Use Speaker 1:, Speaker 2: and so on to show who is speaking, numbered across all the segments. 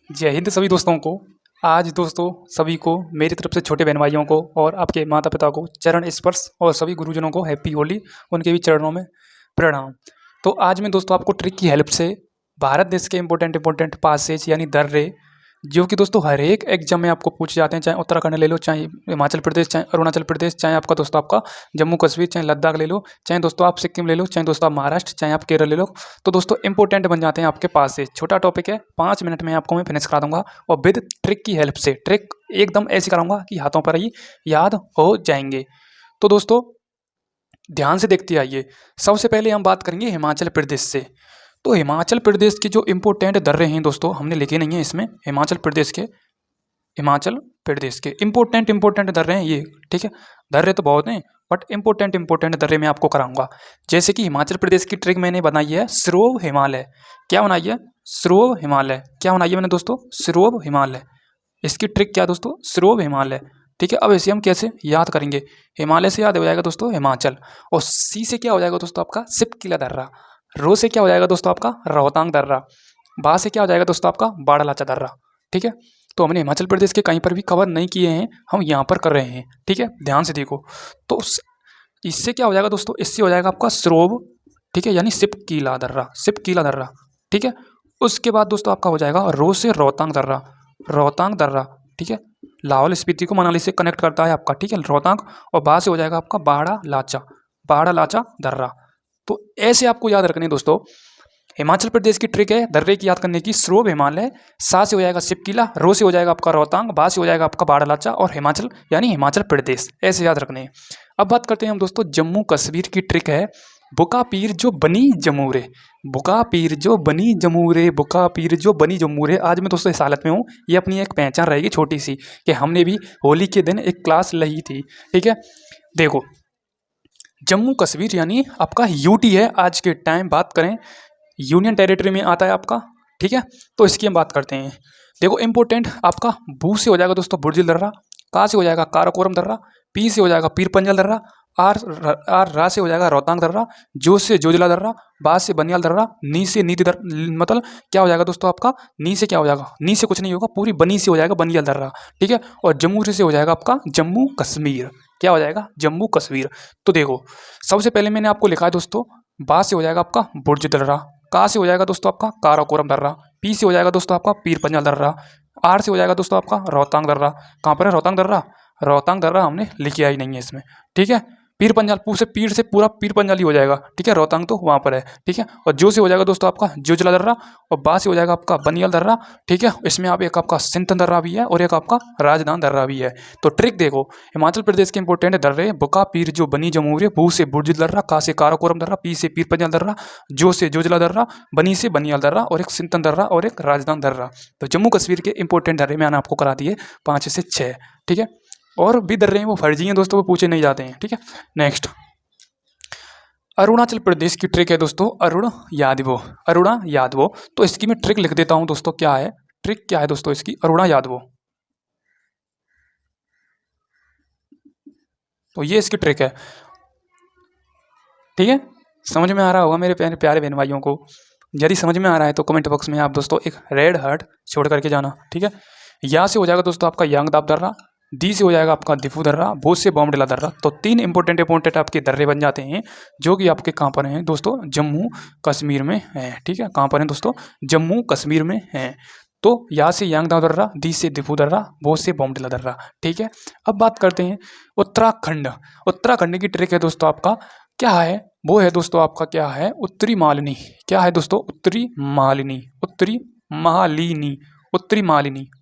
Speaker 1: जय हिंद सभी दोस्तों को। आज दोस्तों सभी को मेरी तरफ से छोटे बहन भाइयों को और आपके माता पिता को चरण स्पर्श और सभी गुरुजनों को हैप्पी होली, उनके भी चरणों में प्रणाम। तो आज मैं दोस्तों आपको ट्रिक की हेल्प से भारत देश के इंपॉर्टेंट पासेज यानी दर्रे, जो कि दोस्तों हर एक एग्जाम में आपको पूछे जाते हैं, चाहे उत्तराखंड ले लो, चाहे हिमाचल प्रदेश, चाहे अरुणाचल प्रदेश, चाहे आपका दोस्तों आपका जम्मू कश्मीर, चाहे लद्दाख ले लो, चाहे दोस्तों आप सिक्किम ले लो, चाहे दोस्तों आप महाराष्ट्र, चाहे आप केरल ले लो। तो दोस्तों इंपॉर्टेंट बन जाते हैं आपके पास से। छोटा टॉपिक है, 5 मिनट में आपको मैं फिनिश करा दूंगा और विद ट्रिक की हेल्प से। ट्रिक एकदम ऐसी कराऊंगा कि हाथों पर ही याद हो जाएंगे। तो दोस्तों ध्यान से देखते आइए। सबसे पहले हम बात करेंगे हिमाचल प्रदेश से। तो हिमाचल प्रदेश के जो इम्पोर्टेंट दर्रे हैं दोस्तों, हमने लिखे नहीं है इसमें। हिमाचल प्रदेश के इम्पोर्टेंट दर्रे हैं ये, ठीक है। दर्रे तो बहुत हैं बट इम्पोर्टेंट दर्रे मैं आपको कराऊंगा। जैसे कि हिमाचल प्रदेश की ट्रिक मैंने बनाई है सिरोव हिमालय। क्या बनाई है? सिरोव हिमालय। क्या बनाई है मैंने दोस्तों? सिरोव हिमालय। इसकी ट्रिक क्या दोस्तों? सिरोव हिमालय, ठीक है। अब इसे हम कैसे याद करेंगे? हिमालय से याद हो जाएगा दोस्तों हिमाचल, और सी से क्या हो जाएगा दोस्तों आपका सिपकिला दर्रा, रो से क्या हो जाएगा दोस्तों आपका रोहतांग दर्रा, बा से क्या हो जाएगा दोस्तों आपका बाड़ालाचा दर्रा, ठीक है। तो हमने हिमाचल प्रदेश के कहीं पर भी कवर नहीं किए हैं, हम यहाँ पर कर रहे हैं, ठीक है। ध्यान से देखो। तो इससे क्या हो जाएगा दोस्तों? इससे हो जाएगा आपका सिरोव, ठीक है, यानी सिपकीला दर्रा, ठीक है। उसके बाद दोस्तों आपका हो जाएगा रो से रोहतांग दर्रा, ठीक है। लाहौल स्पीति को मनाली से कनेक्ट करता है आपका, ठीक है, रोहतांग। और बा से हो जाएगा आपका बाड़ा लाचा दर्रा। तो ऐसे आपको याद रखने दोस्तों। हिमाचल प्रदेश की ट्रिक है दर्रे की याद करने की, सिरोव हिमालय, सा से हो जाएगा सिपकिला, रो से हो जाएगा आपका रोहतांग, बा से हो जाएगा आपका बाड़ालाचा, और हिमाचल यानी हिमाचल प्रदेश, ऐसे याद रखने हैं। अब बात करते हैं हम दोस्तों जम्मू कश्मीर की ट्रिक है बुका पीर जो बनी जमूरे। बुका पीर जो बनी जमूरे, बुका पीर जो बनी जमूरे। आज मैं दोस्तों इस हालत में हूँ, ये अपनी एक पहचान रहेगी छोटी सी, कि हमने भी होली के दिन एक क्लास ली थी, ठीक है। देखो जम्मू कश्मीर यानी आपका यूटी है, आज के टाइम बात करें यूनियन टेरिटरी में आता है आपका, ठीक है। तो इसकी हम बात करते हैं। देखो इंपॉर्टेंट आपका बू से हो जाएगा दोस्तों बुर्जिल दर्रा, का से हो जाएगा काराकोरम दर्रा, पी से हो जाएगा पीर पंजल दर्रा, आर रा से हो जाएगा रोहतांग दर्रा, जो से जोजिला दर्रा, बा से बनियाल दर्रा, नी से नीति मतलब क्या हो जाएगा दोस्तों आपका? नी से क्या हो जाएगा? नी से कुछ नहीं होगा, पूरी बनी से हो जाएगा बनियाल दर्रा, ठीक है। और जम्मू से हो जाएगा आपका जम्मू कश्मीर। क्या हो जाएगा? जम्मू कश्मीर। तो देखो सबसे पहले मैंने आपको लिखा है दोस्तों, बा से हो जाएगा आपका बुर्ज दर्रा, का से हो जाएगा दोस्तों आपका काराकोरम दर्रा, पी से हो जाएगा दोस्तों आपका पीर पंजल दर्रा, आर से हो जाएगा दोस्तों आपका रोहतांग दर्रा। कहाँ पर है रोहतांग दर्रा? रोहतांग दर्रा हमने लिखा ही नहीं है इसमें, ठीक है। पीर पंजाल पीर से पूरा पीर पंजाल ही हो जाएगा, ठीक है। रोहतांग तो वहाँ पर है, ठीक है। और जो से हो जाएगा दोस्तों आपका जोजिला दर्रा, और बा से हो जाएगा आपका बनियाल दर्रा, ठीक है। इसमें आप एक आपका सिंतन दर्रा भी है और एक आपका राजदान दर्रा भी है। तो ट्रिक देखो, हिमाचल प्रदेश के इंपॉर्टेंट दर्रे बुका पीर जो बनी जमूरे, बू से बुर्जिल दर्रा, का से काराकोरम दर्रा, पी से पीर पंजाल दर्रा, जो से जोजिला दर्रा, बनी से बनियाल दर्रा, और एक सिंतन दर्रा और एक राजदान दर्रा। तो जम्मू कश्मीर के इंपॉर्टेंट दर्रे मैंने आपको करा दिए 5 से 6, ठीक है। और भी दर्रे हैं वो फर्जी हैं दोस्तों, वो पूछे नहीं जाते हैं, ठीक है। नेक्स्ट अरुणाचल प्रदेश की ट्रिक है दोस्तों अरुणा यादवो। तो इसकी मैं ट्रिक लिख देता हूं दोस्तों। क्या है ट्रिक? क्या है दोस्तों इसकी? अरुणा यादवो। तो ये इसकी ट्रिक है, ठीक है। समझ में आ रहा होगा मेरे प्यारे बहन भाइयों को। यदि समझ में आ रहा है तो कमेंट बॉक्स में आप दोस्तों एक रेड हार्ट छोड़ करके जाना, ठीक है। यहाँ से हो जाएगा दोस्तों आपका यांगदाब दर्रा, दी से हो जाएगा आपका दिफू दर्रा, बोझ से बॉम्बडिला दर्रा। तो 3 इंपॉर्टेंट आपके दर्रे बन जाते हैं, जो कि आपके कहाँ पर हैं दोस्तों? जम्मू कश्मीर में हैं, ठीक है। कहाँ पर हैं दोस्तों? जम्मू कश्मीर में हैं। तो यहाँ से यांगदाब दर्रा, दी से दिफू दर्रा, बोझ से बॉम्बडिला दर्रा, ठीक है। अब बात करते हैं उत्तराखंड की ट्रिक है दोस्तों आपका। क्या है वो? है दोस्तों आपका क्या है? उत्तरी मालिनी। क्या है दोस्तों? उत्तरी मालिनी,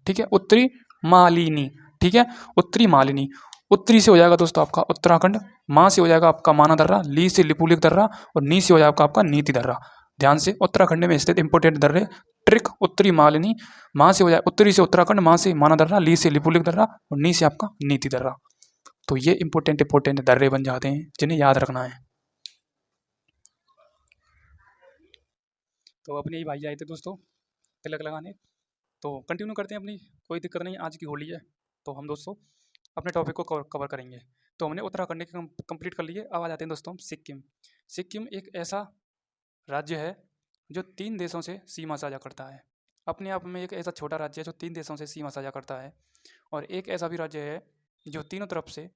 Speaker 1: ठीक है। उत्तरी मालिनी, ठीक है। उत्तरी मालिनी। उत्तरी से हो जाएगा दोस्तों आपका उत्तराखंड, माँ से हो जाएगा आपका माना दर्रा, ली से लिपुलेख दर्रा, और नी से हो जाएगा आपका नीति दर्रा। ध्यान से, उत्तराखंड में स्थित इंपोर्टेंट दर्रे ट्रिक उत्तरी मालिनी, माँ से हो जाए उत्तरी से उत्तराखंड, माँ से माना दर्रा, ली से लिपुलेख दर्रा, और नी से आपका नीति दर्रा। तो ये इंपोर्टेंट दर्रे बन जाते हैं जिन्हें याद रखना है। तो अपने ही भाई आए थे दोस्तों तिलक लगाने, तो कंटिन्यू करते हैं अपनी, कोई दिक्कत नहीं। आज की होली है तो हम दोस्तों अपने टॉपिक को कवर करेंगे। तो हमने उत्तराखंड के कंप्लीट कर लिए। अब आ जाते हैं दोस्तों हम सिक्किम। सिक्किम एक ऐसा राज्य है जो 3 देशों से सीमा साझा करता है। अपने आप में एक ऐसा छोटा राज्य है जो 3 देशों से सीमा साझा करता है, और एक ऐसा भी राज्य है जो तीनों तरफ से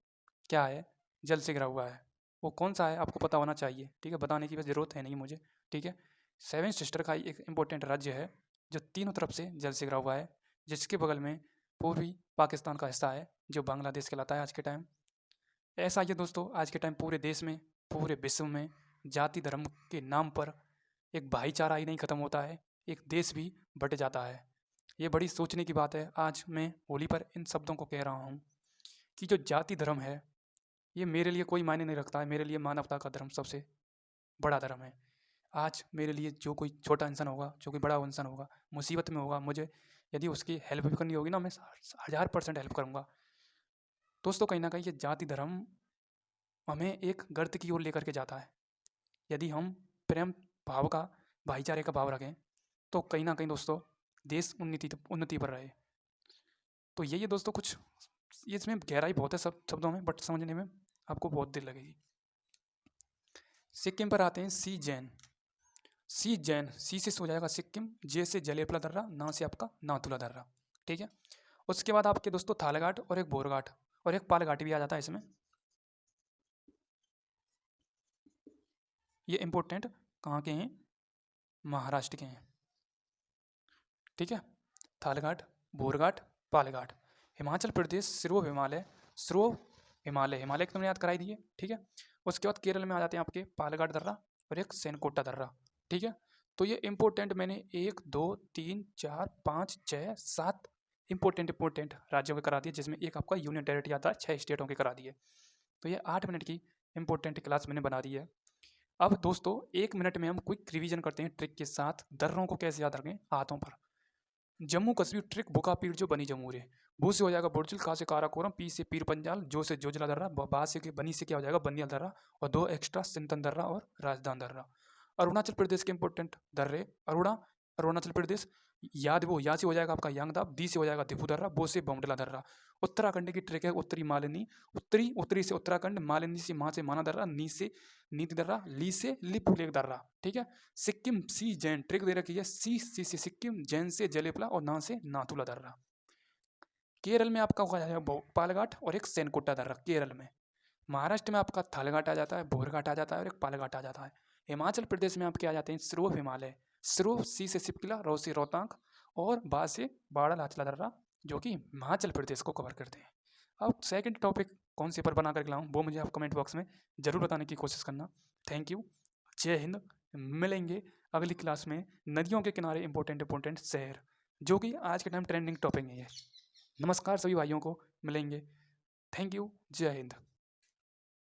Speaker 1: क्या है, जल से घिरा हुआ है। वो कौन सा है आपको पता होना चाहिए, ठीक है, बताने की बस ज़रूरत है नहीं मुझे, ठीक है। सेवन सिस्टर का एक इम्पोर्टेंट राज्य है जो तीनों तरफ से जल से घिरा हुआ है, जिसके बगल में पूर्वी पाकिस्तान का हिस्सा है जो बांग्लादेश कहलाता है आज के टाइम। ऐसा ही है दोस्तों, आज के टाइम पूरे देश में, पूरे विश्व में जाति धर्म के नाम पर एक भाईचारा ही नहीं खत्म होता है, एक देश भी बट जाता है। ये बड़ी सोचने की बात है। आज मैं होली पर इन शब्दों को कह रहा हूँ कि जो जाति धर्म है ये मेरे लिए कोई मायने नहीं रखता है। मेरे लिए मानवता का धर्म सबसे बड़ा धर्म है। आज मेरे लिए जो कोई छोटा इंसान होगा, जो कोई बड़ा इंसान होगा, मुसीबत में होगा, मुझे यदि उसकी हेल्प भी करनी होगी ना, मैं 1000% हेल्प करूँगा। दोस्तों कहीं ना कहीं ये जाति धर्म हमें एक गर्त की ओर लेकर के जाता है। यदि हम प्रेम भाव का, भाईचारे का भाव रखें तो कहीं ना कहीं दोस्तों देश उन्नति पर रहे। तो यही है दोस्तों कुछ, ये इसमें गहराई बहुत है सब शब्दों में, बट समझने में आपको बहुत देर लगेगी। सिक्किम पर आते हैं। सी जैन, सी जैन, सी से हो जाएगा सिक्किम, जे से जलेपला दर्रा, ना से आपका नाथुला दर्रा, ठीक है। उसके बाद आपके दोस्तों थालघाट और एक बोरघाट और एक पालघाट भी आ जाता है इसमें। ये इंपॉर्टेंट कहाँ के हैं, महाराष्ट्र के हैं, ठीक है। थालघाट, बोरघाट, पालघाट। हिमाचल प्रदेश सिरोह हिमालय, सिरोह हिमालय, हिमालय की तुमने याद कराई दी है, ठीक है। उसके बाद केरल में आ जाते हैं आपके पालघाट दर्रा और एक सेनकोटा दर्रा, ठीक है। तो ये इंपॉर्टेंट मैंने 1 2 3 4 5 6 7 इंपॉर्टेंट राज्यों के करा दिए, जिसमें एक आपका यूनियन टेरिटरी आता है, 6 स्टेटों के करा दिए। तो ये 8 मिनट की इंपॉर्टेंट क्लास मैंने बना दी है। अब दोस्तों 1 मिनट में हम क्विक रिवीजन करते हैं ट्रिक के साथ। दर्रों को कैसे याद रखें, हाथों पर। जम्मू कश्मीर ट्रिक, बुका पीर जो बनी जमूरे, भू से हो जाएगा बुर्जिल, का से काराकोरम, पी से पीर पंजाल, जो से जोजला दर्रा, बा से बनी से क्या हो जाएगा बनियाल दर्रा, और 2 एक्स्ट्रा सिंतन दर्रा और राजदान दर्रा। अरुणाचल प्रदेश के इंपॉर्टेंट दर्रे, अरुणाचल प्रदेश, याद वो या से हो जाएगा आपका यांगदाब, दी से हो जाएगा दिफू दर्रा, बो से बोमडला दर्रा। उत्तराखंड की ट्रिक है उत्तरी मालिनी, उत्तरी से उत्तराखंड, मालिनी से माँ से माना दर्रा, नी से नीति दर्रा, ली से लिपुलेख दर्रा, ठीक है। सिक्किम सी जैन ट्रिक दे रखी है, सी से सिक्किम, जैन से जलेपला और ना से नाथुला दर्रा। केरल में आपका होगा जाएगा पालघाट और एक सेनकोटा दर्रा केरल में। महाराष्ट्र में आपका थालघाट आ जाता है, बोरघाट आ जाता है और एक पालघाट आ जाता है। हिमाचल प्रदेश में आपके आ जाते हैं सिरोह हिमालय, सिरोह सी से सिपकिला, रो से रोहतांग और बा से बाड़ा लाचला दर्रा, जो कि हिमाचल प्रदेश को कवर करते हैं। अब सेकंड टॉपिक कौन से पर बना कर लाऊं वो मुझे आप कमेंट बॉक्स में ज़रूर बताने की कोशिश करना। थैंक यू, जय हिंद। मिलेंगे अगली क्लास में नदियों के किनारे इंपॉर्टेंट शहर, जो कि आज के टाइम ट्रेंडिंग टॉपिक है। नमस्कार सभी भाइयों को, मिलेंगे। थैंक यू, जय हिंद।